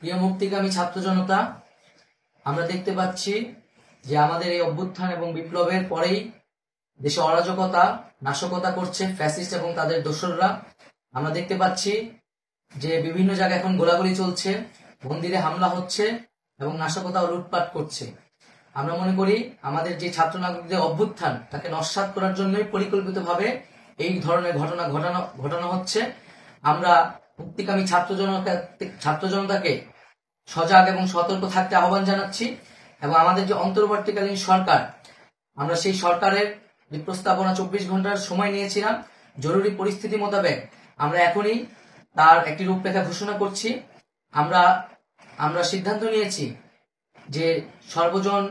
প্রিয় মুক্তিকামী ছাত্র জনতা, আমরা দেখতে পাচ্ছি যে আমাদের এই অভ্যুত্থান এবং বিপ্লবের পরেই দেশে অরাজকতা নাশকতা করছে ফ্যাসিস্ট এবং তাদের দোসররা। আমরা দেখতে পাচ্ছি যে বিভিন্ন জায়গায় এখন গোলাগুলি চলছে, মন্দিরে হামলা হচ্ছে এবং নাশকতা ও লুটপাট করছে। আমরা মনে করি আমাদের যে ছাত্র নাগরিকদের অভ্যুত্থান তাকে নস্যাৎ করার জন্যই পরিকল্পিতভাবে এই ধরনের ঘটনা ঘটানো হচ্ছে। আমরা মুক্তিকামী ছাত্র জনতাকে সজাগ এবং সতর্ক থাকতে আহ্বান জানাচ্ছি এবং আমাদের যে অন্তর্বর্তীকালীন সরকার, আমরা সেই সরকারের যে প্রস্তাবনা 24 ঘন্টার সময় নিয়েছিলাম, জরুরি পরিস্থিতি মোতাবেক আমরা এখনই তার একটি রূপরেখা ঘোষণা করছি। আমরা সিদ্ধান্ত নিয়েছি যে সর্বজন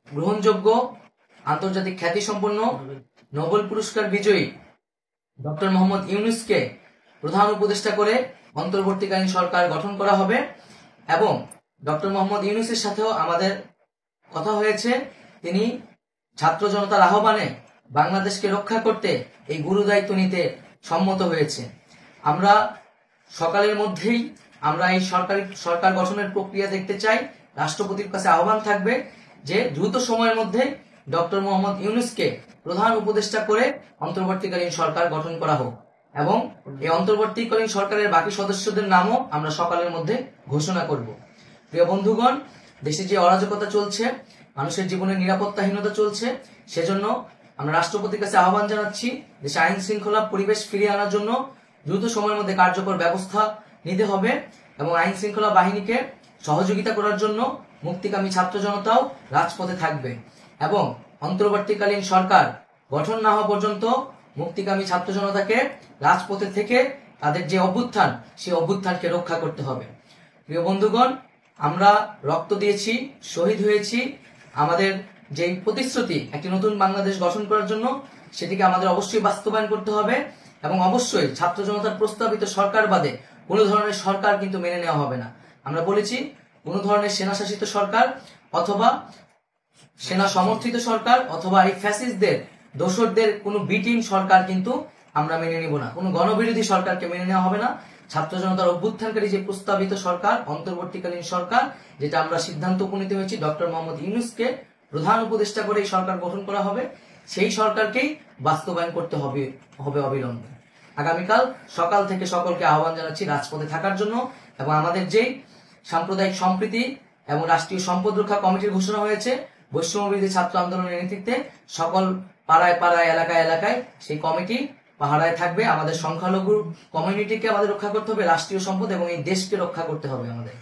গ্রহণযোগ্য আন্তর্জাতিক খ্যাতিসম্পন্ন নোবেল পুরস্কার বিজয়ী ডক্টর মোহাম্মদ ইউনূসকে প্রধান উপদেষ্টা করে অন্তর্বর্তীকালীন সরকার গঠন করা হবে এবং ডক্টর মোহাম্মদ ইউনূসের সাথেও আমাদের কথা হয়েছে। তিনি ছাত্র জনতার আহ্বানে বাংলাদেশকে রক্ষা করতে এই গুরু দায়িত্ব নিতে সম্মত হয়েছে। আমরা সকালের মধ্যেই আমরা এই সরকার গঠনের প্রক্রিয়া দেখতে চাই। রাষ্ট্রপতির কাছে আহ্বান থাকবে যে দ্রুত সময়ের মধ্যে ডক্টর মোহাম্মদ ইউনূসকে প্রধান উপদেষ্টা করে অন্তর্বর্তীকালীন সরকার গঠন করা হোক এবং এই অন্তর্বর্তীকালীন সরকারের বাকি সদস্যদের নামও আমরা সকালের মধ্যে ঘোষণা করব। প্রিয় বন্ধুগণ, দেশে যে অরাজকতা চলছে, মানুষের জীবনের নিরাপত্তাহীনতা চলছে, সেজন্য আমরা রাষ্ট্রপতির কাছে আহ্বান জানাচ্ছি দেশে আইন শৃঙ্খলা পরিবেশ ফিরিয়ে আনার জন্য দ্রুত সময়ের মধ্যে কার্যকর ব্যবস্থা নিতে হবে এবং আইন শৃঙ্খলা বাহিনীকে সহযোগিতা করার জন্য মুক্তিকামী ছাত্র জনতাও রাজপথে থাকবে এবং অন্তর্বর্তীকালীন সরকার গঠন না হওয়া পর্যন্ত মুক্তিকামী ছাত্র জনতাকে রাজপথে থেকে তাদের যে অভ্যুত্থান, সেই অভ্যুত্থানকে রক্ষা করতে হবে। প্রিয় বন্ধুগণ, আমরা রক্ত দিয়েছি, শহীদ হয়েছি। আমাদের যে প্রতিশ্রুতি একটি নতুন বাংলাদেশ গঠন করার জন্য, সেটিকে আমাদের অবশ্যই বাস্তবায়ন করতে হবে এবং অবশ্যই ছাত্র জনতার প্রস্তাবিত সরকার বাদে কোনো ধরনের সরকার কিন্তু মেনে নেওয়া হবে না। আমরা বলেছি কোনো ধরনের সেনা শাসিত সরকার অথবা সেনা সমর্থিত সরকার অথবা এই ফ্যাসিস্টদের দোসরদের কোনো বিটিম সরকার কিন্তু আমরা মেনে নিব না। কোনো গণবিরোধী সরকারকে মেনে নেওয়া হবে না। ছাত্র জনতার অভ্যুত্থানকারী যে প্রস্তাবিত সরকার, অন্তর্বর্তীকালীন সরকার, যেটা আমরা সিদ্ধান্ত উপনীত হয়েছি ডক্টর মোহাম্মদ ইউনূসকে প্রধান উপদেষ্টা করে এই সরকার গঠন করা হবে, সেই সরকারকেই বাস্তবায়ন করতে হবে অবিলম্বে। আগামীকাল সকাল থেকে সকলকে আহ্বান জানাচ্ছি রাজপথে থাকার জন্য এবং আমাদের যেই সাম্প্রদায়িক সম্প্রীতি এবং রাষ্ট্রীয় সম্পদ রক্ষা কমিটির ঘোষণা হয়েছে বৈষম্যবিরোধী ছাত্র আন্দোলনের নেতৃত্বে, সকল পাড়ায় পাড়ায় এলাকায় এলাকায় সেই কমিটি পাহারায় থাকবে। আমাদের সংখ্যালঘু কমিউনিটিকে আমাদের রক্ষা করতে হবে, রাষ্ট্রীয় সম্পদ এবং এই দেশকে রক্ষা করতে হবে আমাদের।